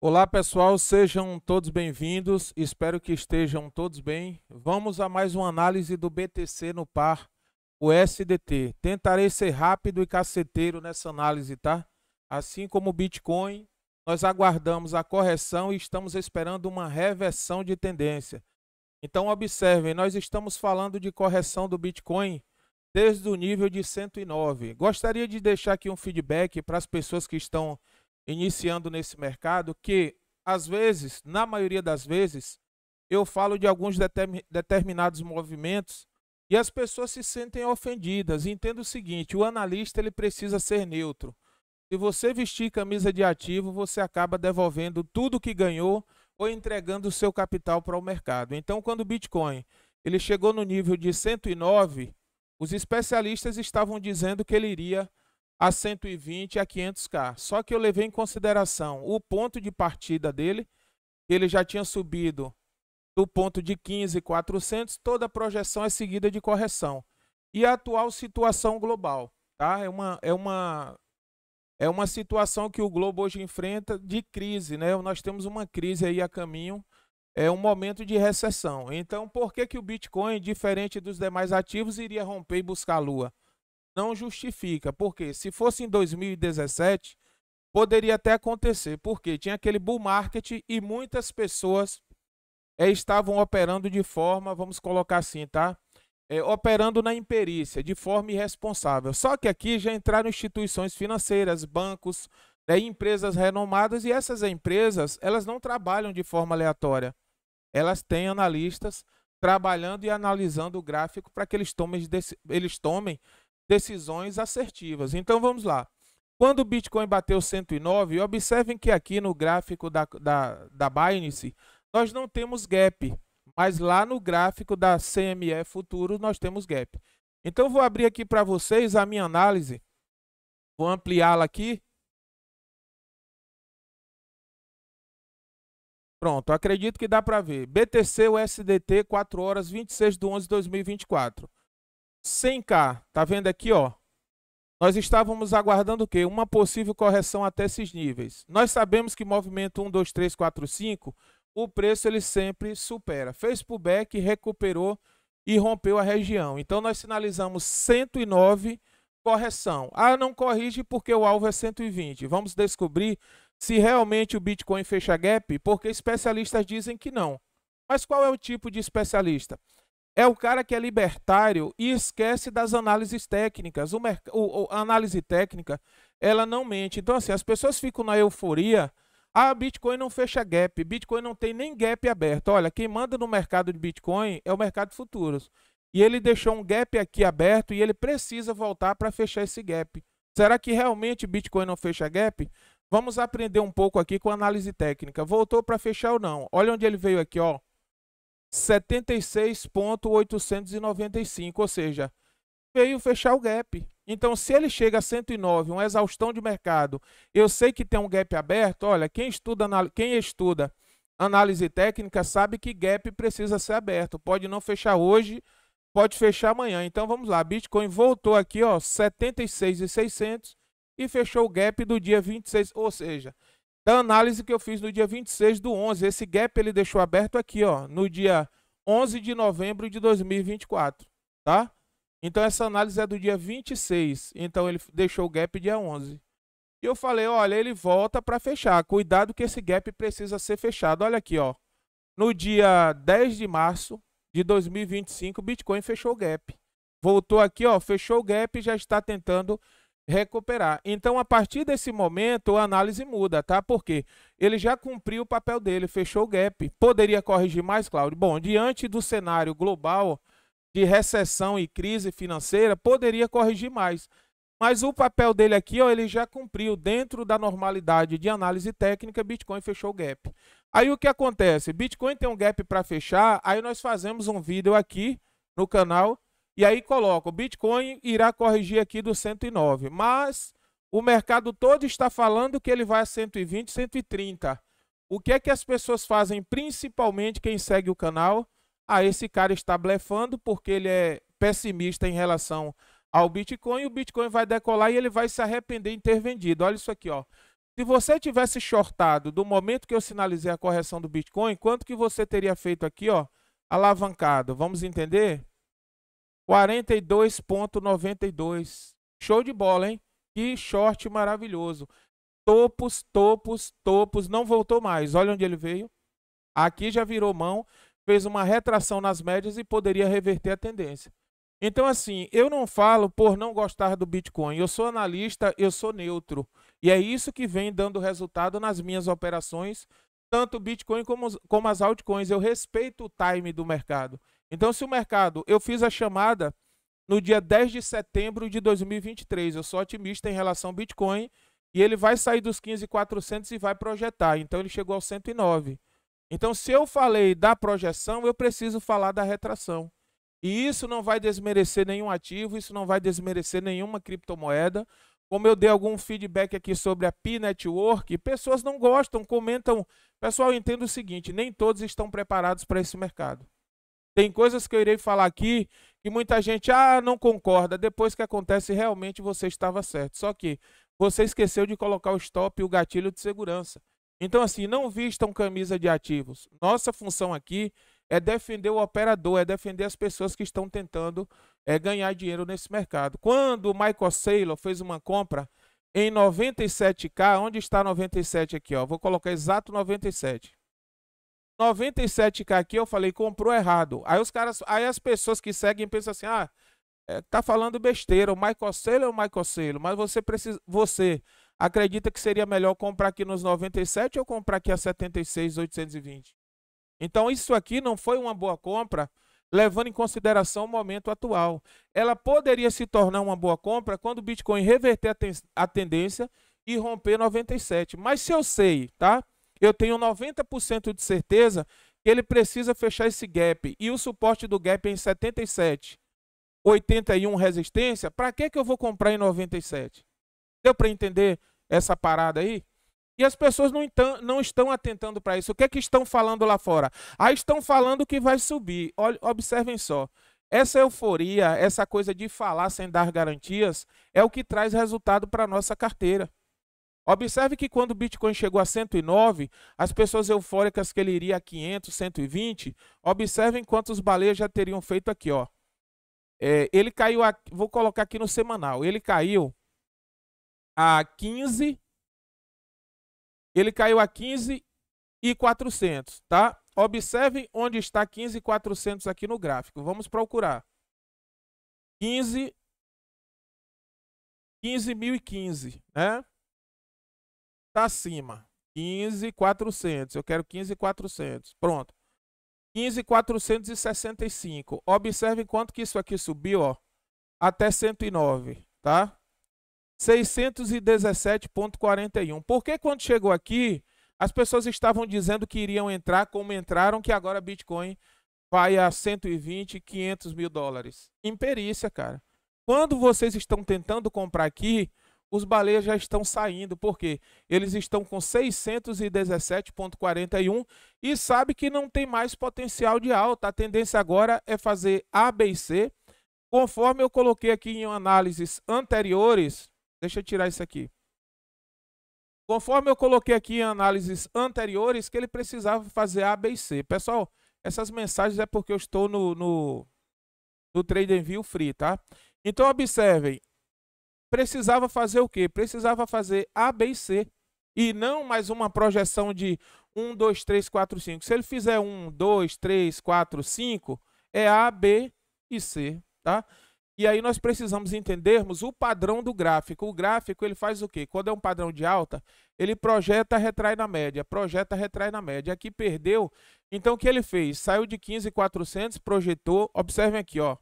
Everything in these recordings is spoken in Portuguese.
Olá pessoal, sejam todos bem-vindos, espero que estejam todos bem. Vamos a mais uma análise do BTC no par, o SDT. Tentarei ser rápido e caceteiro nessa análise, tá? Assim como o Bitcoin, nós aguardamos a correção e estamos esperando uma reversão de tendência. Então observem, nós estamos falando de correção do Bitcoin desde o nível de 109. Gostaria de deixar aqui um feedback para as pessoas que estão iniciando nesse mercado, que às vezes, na maioria das vezes, eu falo de alguns determinados movimentos e as pessoas se sentem ofendidas. Entenda o seguinte, o analista ele precisa ser neutro. Se você vestir camisa de ativo, você acaba devolvendo tudo que ganhou ou entregando o seu capital para o mercado. Então, quando o Bitcoin ele chegou no nível de 109, os especialistas estavam dizendo que ele iria a 120 a 500k. Só que eu levei em consideração o ponto de partida dele, ele já tinha subido do ponto de 15.400, toda a projeção é seguida de correção. E a atual situação global, tá? É uma situação que o globo hoje enfrenta de crise, né? Nós temos uma crise aí a caminho, é um momento de recessão. Então, por que que o Bitcoin, diferente dos demais ativos, iria romper e buscar a lua? Não justifica, porque se fosse em 2017, poderia até acontecer, porque tinha aquele bull market e muitas pessoas estavam operando de forma, vamos colocar assim, tá? Operando na imperícia, de forma irresponsável. Só que aqui já entraram instituições financeiras, bancos, empresas renomadas, e essas empresas, elas não trabalham de forma aleatória. Elas têm analistas trabalhando e analisando o gráfico para que eles tomem decisões assertivas. Então vamos lá. Quando o Bitcoin bateu 109, observem que aqui no gráfico da Binance, nós não temos gap, mas lá no gráfico da CME Futuro nós temos gap. Então vou abrir aqui para vocês a minha análise, vou ampliá-la aqui. Pronto, acredito que dá para ver. BTC USDT 4 horas 26/11/2024. 100k, tá vendo aqui, ó? Nós estávamos aguardando o quê? Uma possível correção até esses níveis. Nós sabemos que movimento 1, 2, 3, 4, 5, o preço ele sempre supera. Fez pullback, recuperou e rompeu a região. Então nós sinalizamos 109, correção. Ah, não corrige porque o alvo é 120. Vamos descobrir se realmente o Bitcoin fecha gap, porque especialistas dizem que não. Mas qual é o tipo de especialista? É o cara que é libertário e esquece das análises técnicas. A análise técnica, ela não mente. Então, assim, as pessoas ficam na euforia. Ah, Bitcoin não fecha gap. Bitcoin não tem nem gap aberto. Olha, quem manda no mercado de Bitcoin é o mercado de futuros. E ele deixou um gap aqui aberto e ele precisa voltar para fechar esse gap. Será que realmente Bitcoin não fecha gap? Vamos aprender um pouco aqui com a análise técnica. Voltou para fechar ou não? Olha onde ele veio aqui, ó. 76.895, ou seja, veio fechar o gap. Então, se ele chega a 109, uma exaustão de mercado, eu sei que tem um gap aberto, olha, quem estuda análise técnica sabe que gap precisa ser aberto. Pode não fechar hoje, pode fechar amanhã. Então, vamos lá, Bitcoin voltou aqui, ó, 76.600 e fechou o gap do dia 26, ou seja, da análise que eu fiz no dia 26/11. Esse gap ele deixou aberto aqui, ó, no dia 11 de novembro de 2024, tá? Então essa análise é do dia 26, então ele deixou o gap dia 11. E eu falei, olha, ele volta para fechar, cuidado que esse gap precisa ser fechado. Olha aqui, ó, no dia 10 de março de 2025, o Bitcoin fechou o gap. Voltou aqui, ó, fechou o gap e já está tentando recuperar. Então, a partir desse momento, a análise muda, tá? Porque ele já cumpriu o papel dele, fechou o gap. Poderia corrigir mais, Cláudio? Bom, diante do cenário global de recessão e crise financeira, poderia corrigir mais. Mas o papel dele aqui, ó, ele já cumpriu dentro da normalidade de análise técnica, Bitcoin fechou o gap. Aí o que acontece? Bitcoin tem um gap para fechar, aí nós fazemos um vídeo aqui no canal. E aí coloca, o Bitcoin irá corrigir aqui do 109, mas o mercado todo está falando que ele vai a 120, 130. O que é que as pessoas fazem, principalmente quem segue o canal? Ah, esse cara está blefando porque ele é pessimista em relação ao Bitcoin, o Bitcoin vai decolar e ele vai se arrepender em ter vendido. Olha isso aqui, ó. Se você tivesse shortado do momento que eu sinalizei a correção do Bitcoin, quanto que você teria feito aqui, ó, alavancado? Vamos entender? 42,92. Show de bola, hein? Que short maravilhoso. Topos, topos, topos, não voltou mais. Olha onde ele veio. Aqui já virou mão, fez uma retração nas médias e poderia reverter a tendência. Então, assim, eu não falo por não gostar do Bitcoin. Eu sou analista, eu sou neutro. E é isso que vem dando resultado nas minhas operações, tanto o Bitcoin como as altcoins. Eu respeito o time do mercado. Então, se o mercado... Eu fiz a chamada no dia 10 de setembro de 2023. Eu sou otimista em relação ao Bitcoin e ele vai sair dos 15.400 e vai projetar. Então, ele chegou aos 109. Então, se eu falei da projeção, eu preciso falar da retração. E isso não vai desmerecer nenhum ativo, isso não vai desmerecer nenhuma criptomoeda. Como eu dei algum feedback aqui sobre a Pi Network, pessoas não gostam, comentam. Pessoal, eu entendo o seguinte, nem todos estão preparados para esse mercado. Tem coisas que eu irei falar aqui que muita gente não concorda. Depois que acontece, realmente você estava certo. Só que você esqueceu de colocar o stop e o gatilho de segurança. Então, assim, não vistam camisa de ativos. Nossa função aqui é defender o operador, é defender as pessoas que estão tentando ganhar dinheiro nesse mercado. Quando o Michael Saylor fez uma compra em 97K, onde está 97 aqui? Ó, vou colocar exato 97. 97K aqui, eu falei, comprou errado. Aí as pessoas que seguem pensam assim, tá falando besteira, o Michael Saylor é o Michael Saylor, mas você acredita que seria melhor comprar aqui nos 97 ou comprar aqui a 76.820? Então, isso aqui não foi uma boa compra, levando em consideração o momento atual. Ela poderia se tornar uma boa compra quando o Bitcoin reverter a tendência e romper 97. Mas se eu sei, tá? Eu tenho 90% de certeza que ele precisa fechar esse gap. E o suporte do gap é em 77,81 resistência. Para que eu vou comprar em 97? Deu para entender essa parada aí? E as pessoas não estão atentando para isso. O que é que estão falando lá fora? Estão falando que vai subir. Olha, observem só. Essa euforia, essa coisa de falar sem dar garantias, é o que traz resultado para a nossa carteira. Observe que quando o Bitcoin chegou a 109, as pessoas eufóricas que ele iria a 500, 120, observem quantos baleias já teriam feito aqui, ó. Ele caiu, vou colocar aqui no semanal, ele caiu a 15... Ele caiu a 15.400, tá? Observe onde está 15.400 aqui no gráfico. Vamos procurar. 15.015, né? Tá acima. 15.400. Eu quero 15.400. Pronto. 15.465. Observe quanto que isso aqui subiu, ó, até 109, tá? 617,41. Por que quando chegou aqui, as pessoas estavam dizendo que iriam entrar, como entraram, que agora Bitcoin vai a 120, 500 mil dólares? Imperícia, cara. Quando vocês estão tentando comprar aqui, os baleias já estão saindo, porque eles estão com 617,41 e sabe que não tem mais potencial de alta. A tendência agora é fazer A, B e C. Conforme eu coloquei aqui em análises anteriores, deixa eu tirar isso aqui. Conforme eu coloquei aqui em análises anteriores que ele precisava fazer A, B e C. Pessoal, essas mensagens é porque eu estou no TradingView Free, tá? Então, observem. Precisava fazer o quê? Precisava fazer A, B e C. E não mais uma projeção de 1, 2, 3, 4, 5. Se ele fizer 1, 2, 3, 4, 5, é A, B e C, tá? E aí nós precisamos entendermos o padrão do gráfico. O gráfico, ele faz o quê? Quando é um padrão de alta, ele projeta, retrai na média. Projeta, retrai na média. Aqui perdeu. Então, o que ele fez? Saiu de 15.400, projetou. Observem aqui, ó.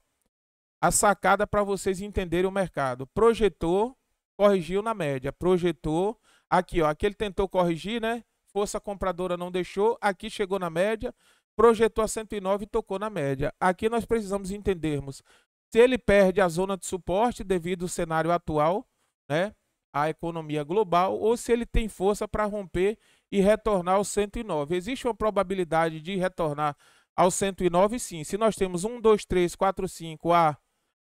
A sacada para vocês entenderem o mercado. Projetou, corrigiu na média. Projetou. Aqui, ó. Aqui ele tentou corrigir, né? Força compradora não deixou. Aqui chegou na média. Projetou a 109 e tocou na média. Aqui nós precisamos entendermos se ele perde a zona de suporte devido ao cenário atual, né, a economia global, ou se ele tem força para romper e retornar ao 109. Existe uma probabilidade de retornar ao 109, sim. Se nós temos 1, 2, 3, 4, 5, A,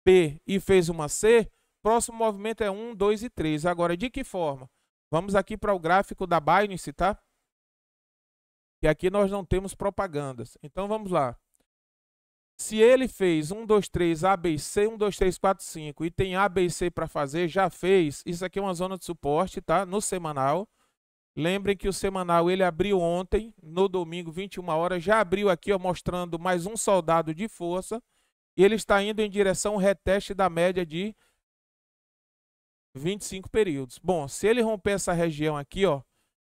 B e fez uma C, próximo movimento é 1, 2 e 3. Agora, de que forma? Vamos aqui para o gráfico da Binance, tá? E aqui nós não temos propagandas. Então vamos lá. Se ele fez 1, 2, 3, A, B, C, 1, 2, 3, 4, 5 e tem A, B e C para fazer, já fez. Isso aqui é uma zona de suporte, tá? No semanal. Lembrem que o semanal ele abriu ontem, no domingo, 21 horas. Já abriu aqui, ó, mostrando mais um soldado de força. E ele está indo em direção ao reteste da média de 25 períodos. Bom, se ele romper essa região aqui, ó,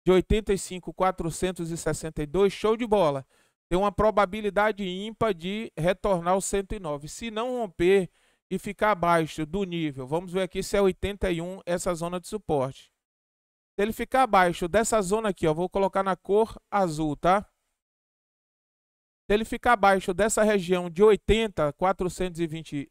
de 85.462, show de bola. Tem uma probabilidade ímpar de retornar ao 109. Se não romper e ficar abaixo do nível, vamos ver aqui se é 81, essa zona de suporte. Se ele ficar abaixo dessa zona aqui, ó, vou colocar na cor azul, tá? Se ele ficar abaixo dessa região de 80, 420,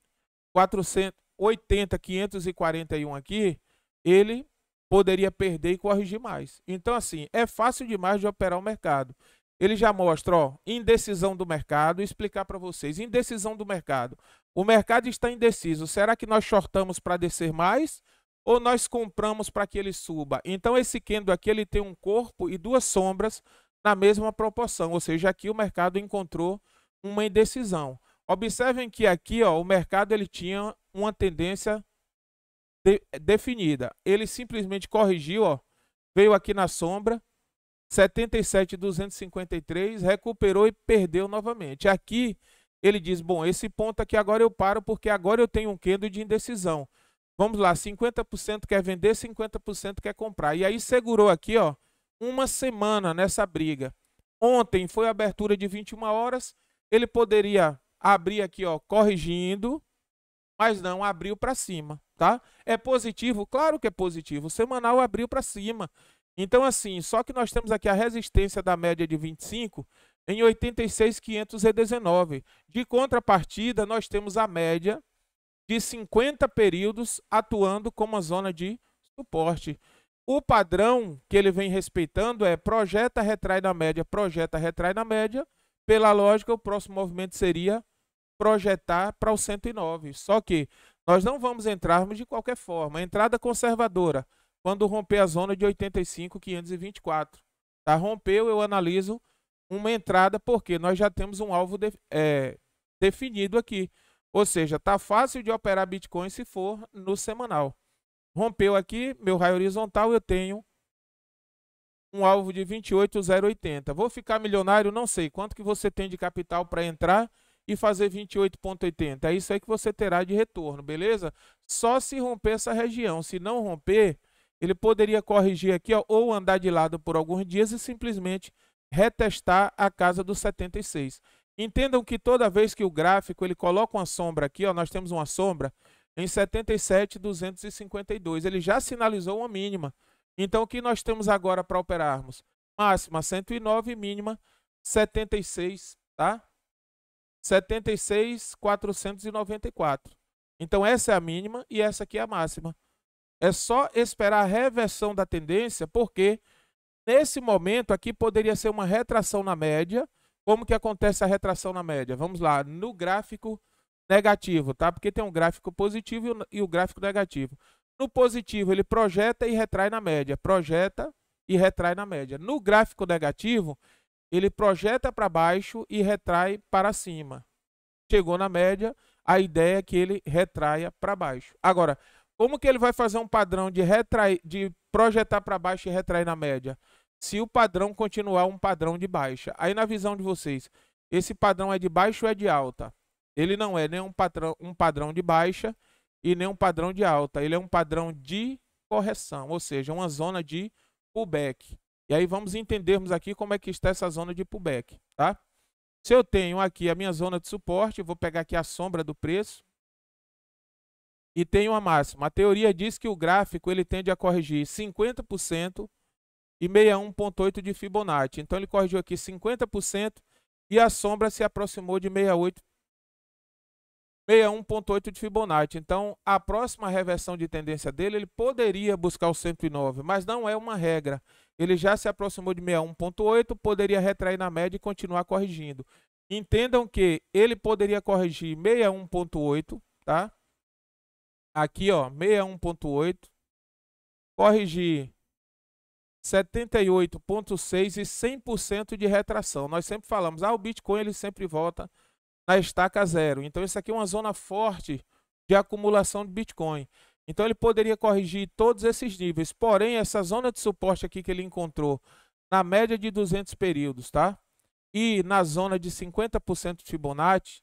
480, 541 aqui, ele poderia perder e corrigir mais. Então, assim, é fácil demais de operar o mercado. Ele já mostra, ó, indecisão do mercado, explicar para vocês, indecisão do mercado. O mercado está indeciso, será que nós shortamos para descer mais ou nós compramos para que ele suba? Então esse candle aqui ele tem um corpo e duas sombras na mesma proporção, ou seja, aqui o mercado encontrou uma indecisão. Observem que aqui, ó, o mercado ele tinha uma tendência definida. Ele simplesmente corrigiu, ó, veio aqui na sombra, 77.253, recuperou e perdeu novamente. Aqui ele diz, bom, esse ponto aqui agora eu paro porque agora eu tenho um candle de indecisão. Vamos lá, 50% quer vender, 50% quer comprar. E aí segurou aqui, ó, uma semana nessa briga. Ontem foi a abertura de 21 horas, ele poderia abrir aqui, ó, corrigindo, mas não abriu para cima, tá? É positivo? Claro que é positivo. O semanal abriu para cima. Então, assim, só que nós temos aqui a resistência da média de 25 em 86.519. De contrapartida, nós temos a média de 50 períodos atuando como uma zona de suporte. O padrão que ele vem respeitando é projeta, retrai na média, projeta, retrai na média. Pela lógica, o próximo movimento seria projetar para o 109. Só que nós não vamos entrarmos de qualquer forma. Entrada conservadora, quando romper a zona de 85.524. Tá? Rompeu, eu analiso uma entrada, porque nós já temos um alvo definido aqui. Ou seja, está fácil de operar Bitcoin se for no semanal. Rompeu aqui, meu raio horizontal, eu tenho um alvo de 28.080. Vou ficar milionário? Não sei. Quanto que você tem de capital para entrar e fazer 28.80? É isso aí que você terá de retorno, beleza? Só se romper essa região. Se não romper, ele poderia corrigir aqui, ó, ou andar de lado por alguns dias e simplesmente retestar a casa dos 76. Entendam que toda vez que o gráfico ele coloca uma sombra aqui, ó, nós temos uma sombra em 77.252. Ele já sinalizou uma mínima. Então o que nós temos agora para operarmos? Máxima 109, mínima 76, tá? 76.494. Então essa é a mínima e essa aqui é a máxima. É só esperar a reversão da tendência, porque nesse momento aqui poderia ser uma retração na média. Como que acontece a retração na média? Vamos lá, no gráfico negativo, tá? Porque tem um gráfico positivo e o gráfico negativo. No positivo, ele projeta e retrai na média. Projeta e retrai na média. No gráfico negativo, ele projeta para baixo e retrai para cima. Chegou na média, a ideia é que ele retraia para baixo. Agora, como que ele vai fazer um padrão de projetar para baixo e retrair na média? Se o padrão continuar um padrão de baixa. Aí na visão de vocês, esse padrão é de baixa ou é de alta? Ele não é nem um padrão de baixa e nem um padrão de alta. Ele é um padrão de correção, ou seja, uma zona de pullback. E aí vamos entendermos aqui como é que está essa zona de pullback, tá? Se eu tenho aqui a minha zona de suporte, eu vou pegar aqui a sombra do preço e tenho a máxima. A teoria diz que o gráfico ele tende a corrigir 50% e 61,8 de Fibonacci. Então ele corrigiu aqui 50% e a sombra se aproximou de 61,8 de Fibonacci. Então a próxima reversão de tendência dele, ele poderia buscar o 109, mas não é uma regra. Ele já se aproximou de 61,8, poderia retrair na média e continuar corrigindo. Entendam que ele poderia corrigir 61,8, tá? Aqui, ó, 61,8, corrigir 78,6 e 100% de retração. Nós sempre falamos, o Bitcoin ele sempre volta na estaca zero. Então, isso aqui é uma zona forte de acumulação de Bitcoin. Então, ele poderia corrigir todos esses níveis. Porém, essa zona de suporte aqui que ele encontrou na média de 200 períodos, tá? E na zona de 50% de Fibonacci,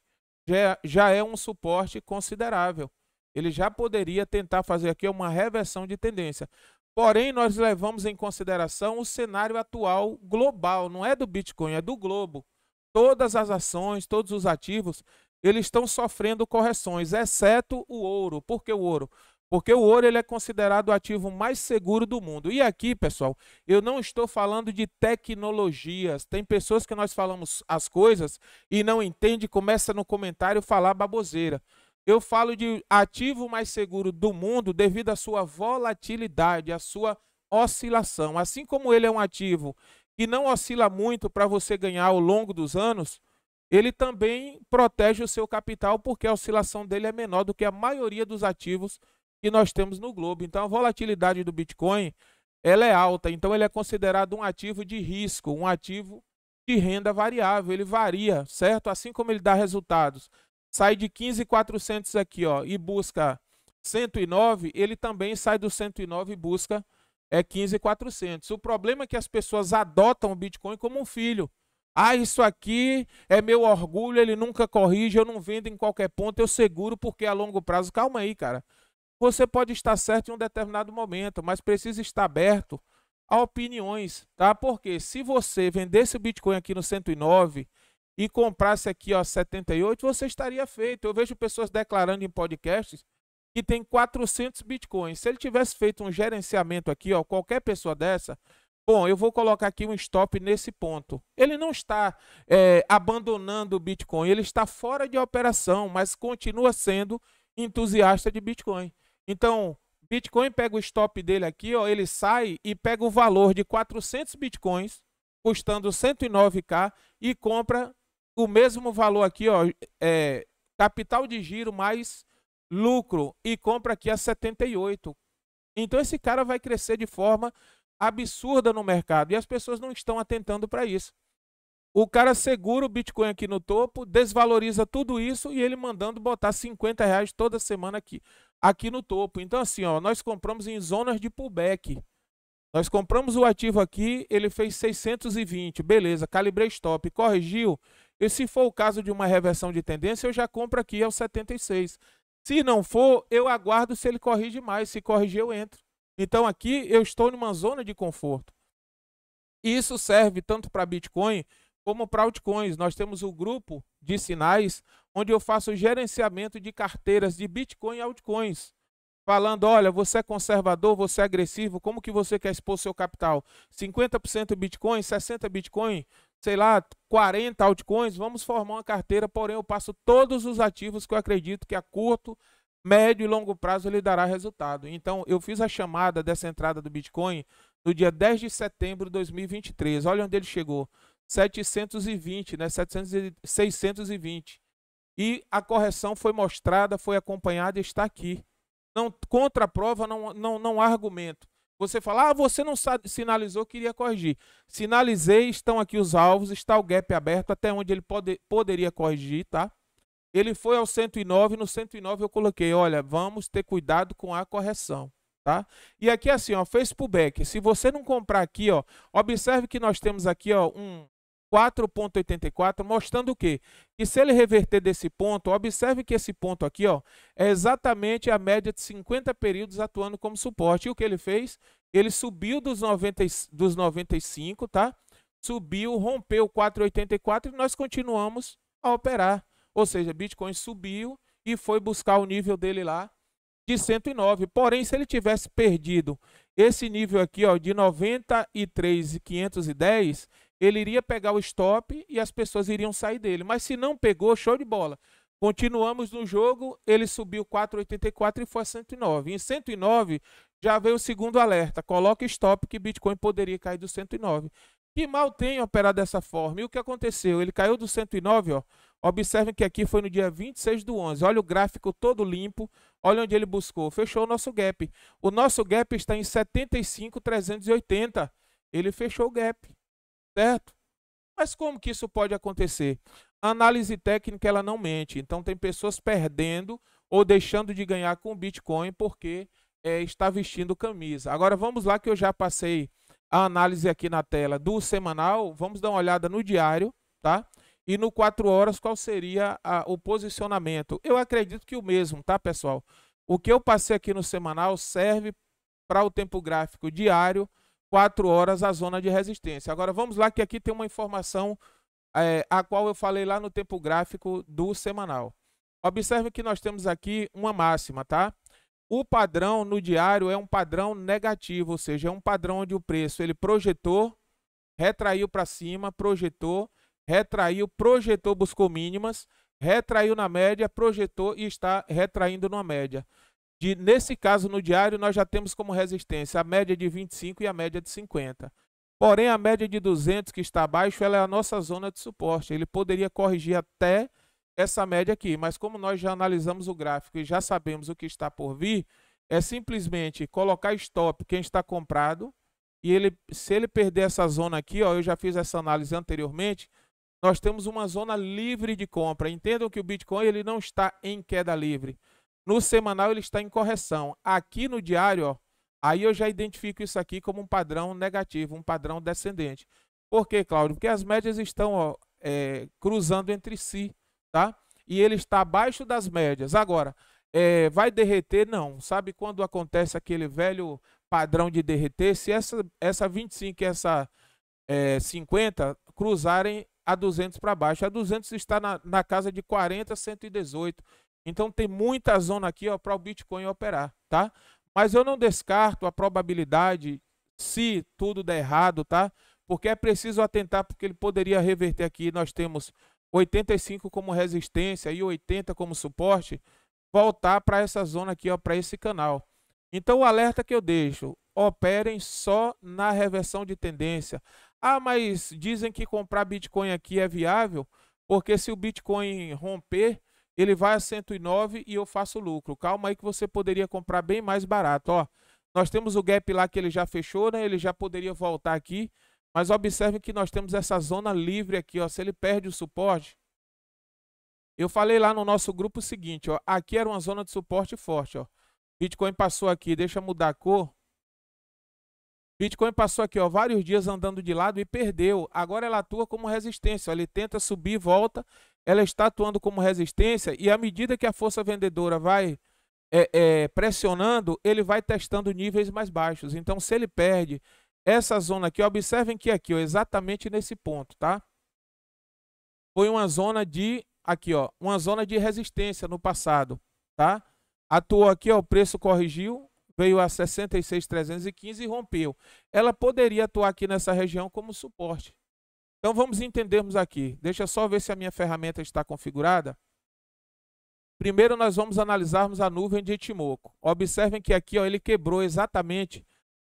já é um suporte considerável. Ele já poderia tentar fazer aqui uma reversão de tendência. Porém, nós levamos em consideração o cenário atual global, não é do Bitcoin, é do globo. Todas as ações, todos os ativos, eles estão sofrendo correções, exceto o ouro. Por que o ouro? Porque o ouro ele é considerado o ativo mais seguro do mundo. E aqui, pessoal, eu não estou falando de tecnologias. Tem pessoas que nós falamos as coisas e não entende, começa no comentário a falar baboseira. Eu falo de ativo mais seguro do mundo devido à sua volatilidade, à sua oscilação. Assim como ele é um ativo que não oscila muito para você ganhar ao longo dos anos, ele também protege o seu capital porque a oscilação dele é menor do que a maioria dos ativos que nós temos no globo. Então, a volatilidade do Bitcoin ela é alta. Então, ele é considerado um ativo de risco, um ativo de renda variável. Ele varia, certo? Assim como ele dá resultados. Sai de 15.400 aqui, ó, e busca 109, ele também sai do 109 e busca 15.400. O problema é que as pessoas adotam o Bitcoin como um filho. Isso aqui é meu orgulho, ele nunca corrige, eu não vendo em qualquer ponto, eu seguro porque é a longo prazo. Calma aí, cara. Você pode estar certo em um determinado momento, mas precisa estar aberto a opiniões, tá? Porque se você vendesse o Bitcoin aqui no 109 e comprasse aqui, ó, 78, você estaria feito. Eu vejo pessoas declarando em podcasts que tem 400 Bitcoins. Se ele tivesse feito um gerenciamento aqui, ó, qualquer pessoa dessa, bom, eu vou colocar aqui um stop nesse ponto. Ele não está abandonando o Bitcoin, ele está fora de operação, mas continua sendo entusiasta de Bitcoin. Então, Bitcoin pega o stop dele aqui, ó, ele sai e pega o valor de 400 Bitcoins, custando 109k, e compra o mesmo valor aqui, ó, capital de giro mais lucro, e compra aqui a 78. Então, esse cara vai crescer de forma absurda no mercado e as pessoas não estão atentando para isso. O cara segura o Bitcoin aqui no topo, desvaloriza tudo isso e ele mandando botar R$50 toda semana aqui no topo. Então, assim, ó, nós compramos em zonas de pullback. Nós compramos o ativo aqui, ele fez 620, beleza, calibrei stop, corrigiu. E se for o caso de uma reversão de tendência, eu já compro aqui aos 76. Se não for, eu aguardo se ele corrige mais. Se corrigir, eu entro. Então, aqui eu estou numa zona de conforto. E isso serve tanto para Bitcoin como para altcoins. Nós temos o grupo de sinais, onde eu faço o gerenciamento de carteiras de Bitcoin e altcoins. Falando, olha, você é conservador, você é agressivo, como que você quer expor seu capital? 50% Bitcoin, 60% Bitcoin, sei lá, 40 altcoins, vamos formar uma carteira, porém eu passo todos os ativos que eu acredito que a curto, médio e longo prazo ele dará resultado. Então, eu fiz a chamada dessa entrada do Bitcoin no dia 10 de setembro de 2023. Olha onde ele chegou. 720, né? 620. E a correção foi mostrada, foi acompanhada e está aqui. Não, contra a prova não há argumento. Você fala, você não sinalizou que iria corrigir. Sinalizei, estão aqui os alvos, está o gap aberto até onde ele poderia corrigir, tá? Ele foi ao 109, no 109 eu coloquei, olha, vamos ter cuidado com a correção, tá? E aqui assim, ó, fez pullback. Se você não comprar aqui, ó, observe que nós temos aqui, ó, um 4,84, mostrando o quê? Que se ele reverter desse ponto, observe que esse ponto aqui, ó, é exatamente a média de 50 períodos atuando como suporte. E o que ele fez? Ele subiu dos 95, tá? Subiu, rompeu 4,84 e nós continuamos a operar. Ou seja, Bitcoin subiu e foi buscar o nível dele lá de 109. Porém, se ele tivesse perdido esse nível aqui, ó, de 93.510, ele iria pegar o stop e as pessoas iriam sair dele. Mas se não pegou, show de bola. Continuamos no jogo, ele subiu 4,84 e foi a 109. Em 109 já veio o segundo alerta. Coloca stop que Bitcoin poderia cair do 109. Que mal tem operado dessa forma. E o que aconteceu? Ele caiu do 109, ó. Observem que aqui foi no dia 26/11. Olha o gráfico todo limpo. Olha onde ele buscou. Fechou o nosso gap. O nosso gap está em 75.380. ele fechou o gap, certo? Mas como que isso pode acontecer? A análise técnica ela não mente, então tem pessoas perdendo ou deixando de ganhar com o Bitcoin porque está vestindo camisa. Agora vamos lá que eu já passei a análise aqui na tela do semanal, vamos dar uma olhada no diário, tá? E no 4 horas qual seria o posicionamento. Eu acredito que o mesmo, tá, pessoal? O que eu passei aqui no semanal serve para o tempo gráfico diário, 4 horas a zona de resistência. Agora vamos lá que aqui tem uma informação a qual eu falei lá no tempo gráfico do semanal. Observe que nós temos aqui uma máxima, tá? O padrão no diário é um padrão negativo, ou seja, é um padrão onde o preço ele projetou, retraiu para cima, projetou, retraiu, projetou, buscou mínimas, retraiu na média, projetou e está retraindo na média. Nesse caso, no diário, nós já temos como resistência a média de 25 e a média de 50. Porém, a média de 200, que está abaixo, ela é a nossa zona de suporte. Ele poderia corrigir até essa média aqui, mas como nós já analisamos o gráfico e já sabemos o que está por vir, é simplesmente colocar stop quem está comprado, e se ele perder essa zona aqui, ó, eu já fiz essa análise anteriormente, nós temos uma zona livre de compra. Entendam que o Bitcoin ele não está em queda livre. No semanal ele está em correção. Aqui no diário, ó, aí eu já identifico isso aqui como um padrão negativo, um padrão descendente. Por quê, Cláudio? Porque as médias estão ó, cruzando entre si, tá? E ele está abaixo das médias. Agora, vai derreter? Não. Sabe quando acontece aquele velho padrão de derreter? Se essa 25 e essa 50 cruzarem a 200 para baixo. A 200 está na casa de 40, 118. Então tem muita zona aqui para o Bitcoin operar, tá? Mas eu não descarto a probabilidade se tudo der errado, tá? Porque é preciso atentar, porque ele poderia reverter aqui. Nós temos 85 como resistência e 80 como suporte, voltar para essa zona aqui, para esse canal. Então o alerta que eu deixo, operem só na reversão de tendência. Ah, mas dizem que comprar Bitcoin aqui é viável, porque se o Bitcoin romper, ele vai a 109 e eu faço lucro. Calma aí que você poderia comprar bem mais barato. Ó, nós temos o gap lá que ele já fechou, né? Ele já poderia voltar aqui, mas observe que nós temos essa zona livre aqui. Ó, se ele perde o suporte, eu falei lá no nosso grupo o seguinte, ó, aqui era uma zona de suporte forte. Ó. Bitcoin passou aqui, deixa eu mudar a cor. Bitcoin passou aqui, ó, vários dias andando de lado e perdeu. Agora ela atua como resistência. Ó, ele tenta subir, volta. Ela está atuando como resistência e à medida que a força vendedora vai pressionando, ele vai testando níveis mais baixos. Então, se ele perde essa zona aqui, observem que aqui, ó, exatamente nesse ponto, tá? Foi uma zona de, aqui, ó, uma zona de resistência no passado, tá? Atuou aqui, ó, o preço corrigiu, veio a 66.315 e rompeu. Ela poderia atuar aqui nessa região como suporte. Então vamos entendermos aqui. Deixa eu só ver se a minha ferramenta está configurada. Primeiro nós vamos analisarmos a nuvem de Ichimoku. Observem que aqui ó, ele quebrou exatamente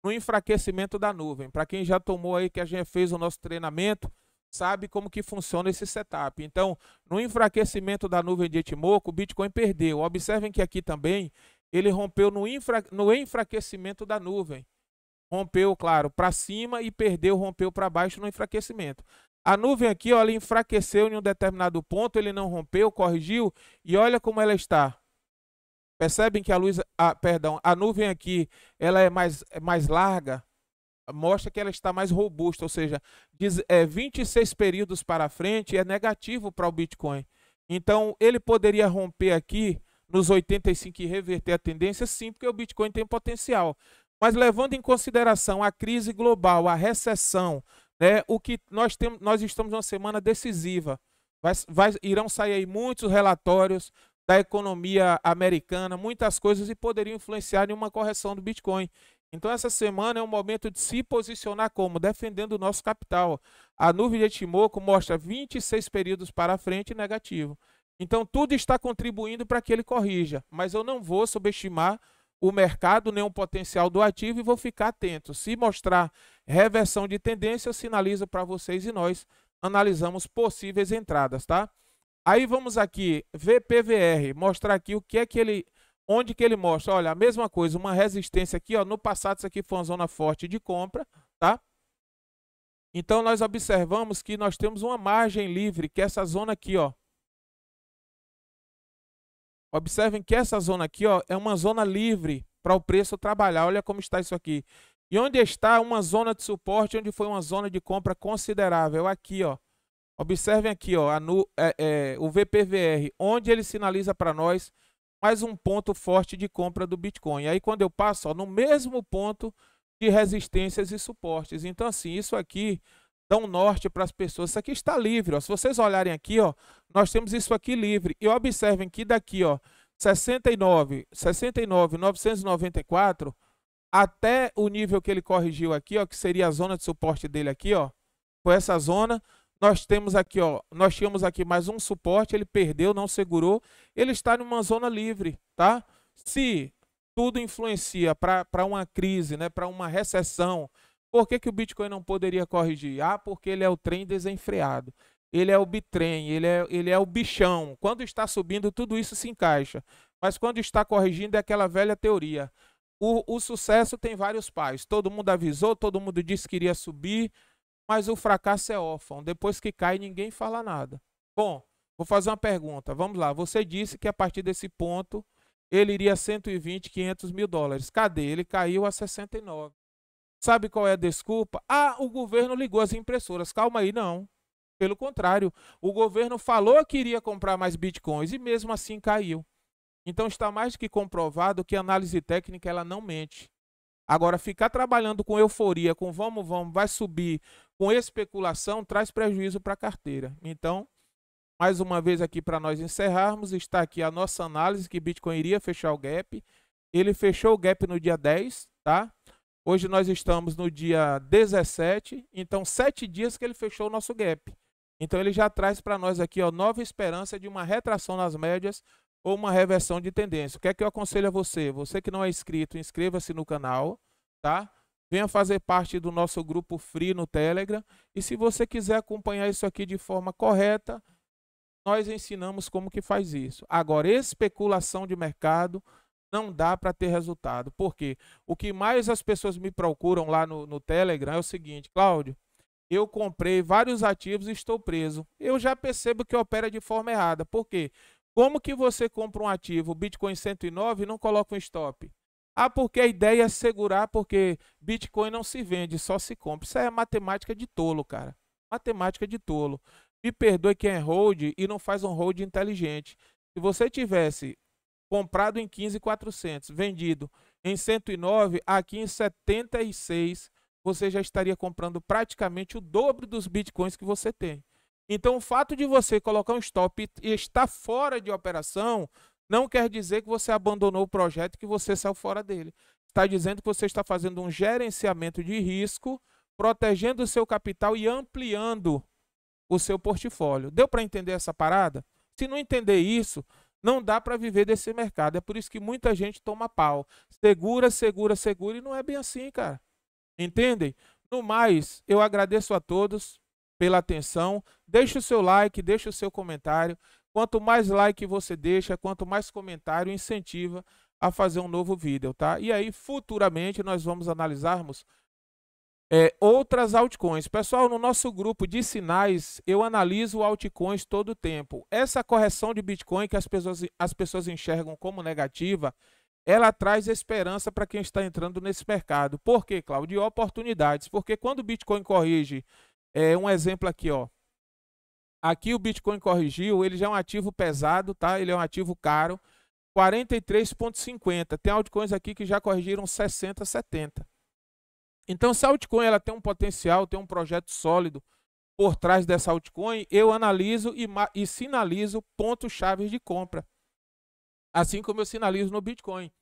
no enfraquecimento da nuvem. Para quem já tomou aí que a gente fez o nosso treinamento, sabe como que funciona esse setup. Então, no enfraquecimento da nuvem de Ichimoku, o Bitcoin perdeu. Observem que aqui também ele rompeu no enfraquecimento da nuvem. Rompeu, claro, para cima e perdeu, rompeu para baixo no enfraquecimento. A nuvem aqui, ó, ela enfraqueceu em um determinado ponto, ele não rompeu, corrigiu, e olha como ela está. Percebem que a nuvem aqui, ela é mais larga, mostra que ela está mais robusta, ou seja, 26 períodos para frente é negativo para o Bitcoin. Então, ele poderia romper aqui nos 85 e reverter a tendência, sim, porque o Bitcoin tem potencial. Mas levando em consideração a crise global, a recessão, né, o que nós estamos numa semana decisiva. Irão sair aí muitos relatórios da economia americana, muitas coisas e poderiam influenciar em uma correção do Bitcoin. Então essa semana é um momento de se posicionar como? Defendendo o nosso capital. A nuvem de Ichimoku mostra 26 períodos para frente negativo. Então tudo está contribuindo para que ele corrija, mas eu não vou subestimar o mercado, nem o potencial do ativo e vou ficar atento. Se mostrar reversão de tendência, eu sinalizo para vocês e nós analisamos possíveis entradas, tá? Aí vamos aqui, VPVR, mostrar aqui o que é que ele, onde que ele mostra. Olha, a mesma coisa, uma resistência aqui, ó, no passado isso aqui foi uma zona forte de compra, tá? Então, nós observamos que nós temos uma margem livre, que é essa zona aqui, ó. Observem que essa zona aqui, ó, é uma zona livre para o preço trabalhar. Olha como está isso aqui. E onde está uma zona de suporte, onde foi uma zona de compra considerável? Aqui, ó. Observem aqui, ó, o VPVR, onde ele sinaliza para nós mais um ponto forte de compra do Bitcoin. Aí, quando eu passo, ó, no mesmo ponto de resistências e suportes. Então, assim, isso aqui dá um norte para as pessoas. Isso aqui está livre, ó. Se vocês olharem aqui, ó, nós temos isso aqui livre. E observem que daqui, ó, 69.994 até o nível que ele corrigiu aqui, ó, que seria a zona de suporte dele aqui, ó, foi essa zona. Nós temos aqui, ó, nós tínhamos aqui mais um suporte, ele perdeu, não segurou, ele está numa zona livre, tá? Se tudo influencia para uma crise, né, para uma recessão, por que o Bitcoin não poderia corrigir? Ah, porque ele é o trem desenfreado, ele é o bitrem, ele é o bichão. Quando está subindo, tudo isso se encaixa, mas quando está corrigindo é aquela velha teoria. O sucesso tem vários pais, todo mundo avisou, todo mundo disse que iria subir, mas o fracasso é órfão. Depois que cai, ninguém fala nada. Bom, vou fazer uma pergunta. Vamos lá. Você disse que a partir desse ponto ele iria a 120, 500 mil dólares. Cadê? Ele caiu a 69. Sabe qual é a desculpa? Ah, o governo ligou as impressoras. Calma aí, não. Pelo contrário, o governo falou que iria comprar mais bitcoins e mesmo assim caiu. Então está mais do que comprovado que a análise técnica ela não mente. Agora, ficar trabalhando com euforia, com vamos, vai subir, com especulação, traz prejuízo para a carteira. Então, mais uma vez aqui para nós encerrarmos, está aqui a nossa análise que Bitcoin iria fechar o gap. Ele fechou o gap no dia 10, tá? Hoje nós estamos no dia 17, então 7 dias que ele fechou o nosso gap. Então ele já traz para nós aqui, ó, nova esperança de uma retração nas médias ou uma reversão de tendência. O que é que eu aconselho a você? Você que não é inscrito, inscreva-se no canal, tá? Venha fazer parte do nosso grupo free no Telegram. E se você quiser acompanhar isso aqui de forma correta, nós ensinamos como que faz isso. Agora, especulação de mercado não dá para ter resultado. Por quê? O que mais as pessoas me procuram lá no Telegram é o seguinte: Cláudio, eu comprei vários ativos e estou preso. Eu já percebo que opera de forma errada. Por quê? Como que você compra um ativo Bitcoin 109 e não coloca um stop? Ah, porque a ideia é segurar, porque Bitcoin não se vende, só se compra. Isso é matemática de tolo, cara. Matemática de tolo. Me perdoe quem é hold e não faz um hold inteligente. Se você tivesse comprado em 15.400, vendido em 109, aqui em 76, você já estaria comprando praticamente o dobro dos Bitcoins que você tem. Então, o fato de você colocar um stop e estar fora de operação não quer dizer que você abandonou o projeto e que você saiu fora dele. Está dizendo que você está fazendo um gerenciamento de risco, protegendo o seu capital e ampliando o seu portfólio. Deu para entender essa parada? Se não entender isso, não dá para viver desse mercado. É por isso que muita gente toma pau. Segura, segura, segura, e não é bem assim, cara. Entendem? No mais, eu agradeço a todos pela atenção. Deixe o seu like, deixe o seu comentário. Quanto mais like você deixa, quanto mais comentário, incentiva a fazer um novo vídeo, tá? E aí, futuramente, nós vamos analisarmos outras altcoins. Pessoal, no nosso grupo de sinais, eu analiso altcoins todo o tempo. Essa correção de Bitcoin que as pessoas enxergam como negativa, ela traz esperança para quem está entrando nesse mercado. Por quê, Cláudio? De oportunidades. Porque quando o Bitcoin corrige, um exemplo aqui, ó. Aqui o Bitcoin corrigiu, ele já é um ativo pesado, tá? Ele é um ativo caro, 43,50. Tem altcoins aqui que já corrigiram 60, 70. Então, se a altcoin ela tem um potencial, tem um projeto sólido por trás dessa altcoin, eu analiso e sinalizo pontos-chave de compra. Assim como eu sinalizo no Bitcoin.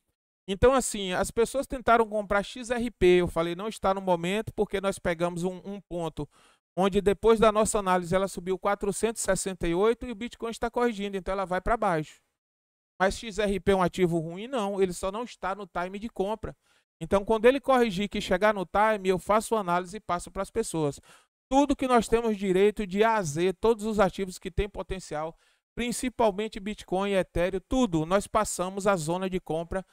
Então, assim, as pessoas tentaram comprar XRP. Eu falei, não está no momento, porque nós pegamos um ponto onde depois da nossa análise ela subiu 468 e o Bitcoin está corrigindo, então ela vai para baixo. Mas XRP é um ativo ruim? Não, ele só não está no time de compra. Então, quando ele corrigir que chegar no time, eu faço a análise e passo para as pessoas. Tudo que nós temos direito de A a Z, todos os ativos que têm potencial, principalmente Bitcoin, Ethereum, tudo, nós passamos a zona de compra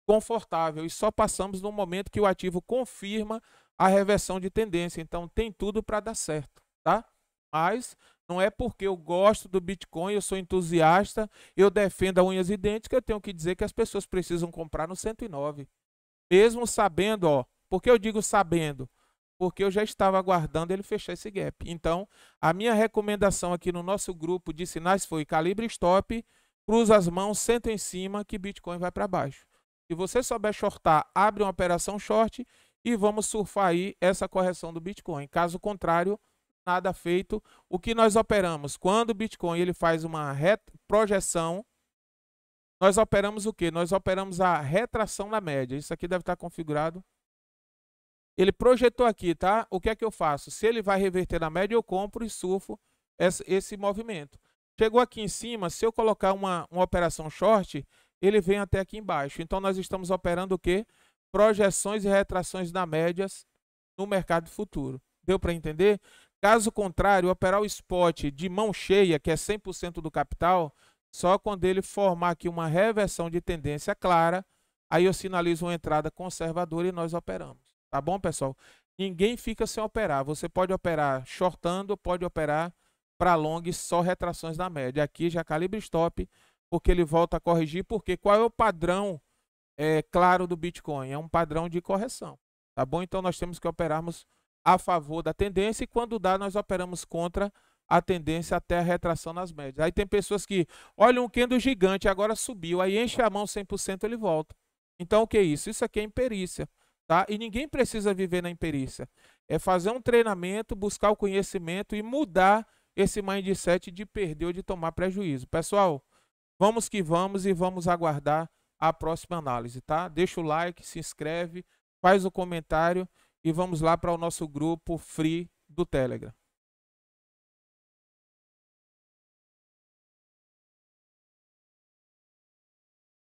confortável e só passamos no momento que o ativo confirma a reversão de tendência. Então, tem tudo para dar certo, tá? Mas não é porque eu gosto do Bitcoin, eu sou entusiasta, eu defendo a unhas e dentes, que eu tenho que dizer que as pessoas precisam comprar no 109. Mesmo sabendo, ó, por que eu digo sabendo? Porque eu já estava aguardando ele fechar esse gap. Então, a minha recomendação aqui no nosso grupo de sinais foi calibre stop, cruza as mãos, senta em cima que Bitcoin vai para baixo. Se você souber shortar, abre uma operação short e vamos surfar aí essa correção do Bitcoin. Caso contrário, nada feito. O que nós operamos? Quando o Bitcoin ele faz uma projeção, nós operamos o quê? Nós operamos a retração na média. Isso aqui deve estar configurado. Ele projetou aqui, tá? O que é que eu faço? Se ele vai reverter na média, eu compro e surfo esse movimento. Chegou aqui em cima, se eu colocar uma operação short, ele vem até aqui embaixo. Então, nós estamos operando o quê? Projeções e retrações na médias no mercado futuro. Deu para entender? Caso contrário, operar o spot de mão cheia, que é 100% do capital, só quando ele formar aqui uma reversão de tendência clara, aí eu sinalizo uma entrada conservadora e nós operamos. Tá bom, pessoal? Ninguém fica sem operar. Você pode operar shortando, pode operar para long só retrações na média. Aqui já calibre stop, porque ele volta a corrigir. Porque qual é o padrão claro do Bitcoin? É um padrão de correção. Tá bom? Então nós temos que operarmos a favor da tendência e quando dá nós operamos contra a tendência até a retração nas médias. Aí tem pessoas que olham um candle gigante, agora subiu, aí enche a mão 100% ele volta. Então o que é isso? Isso aqui é imperícia. Tá? E ninguém precisa viver na imperícia. É fazer um treinamento, buscar o conhecimento e mudar esse mindset de perder ou de tomar prejuízo. Pessoal, vamos que vamos e vamos aguardar a próxima análise, tá? Deixa o like, se inscreve, faz o comentário e vamos lá para o nosso grupo free do Telegram.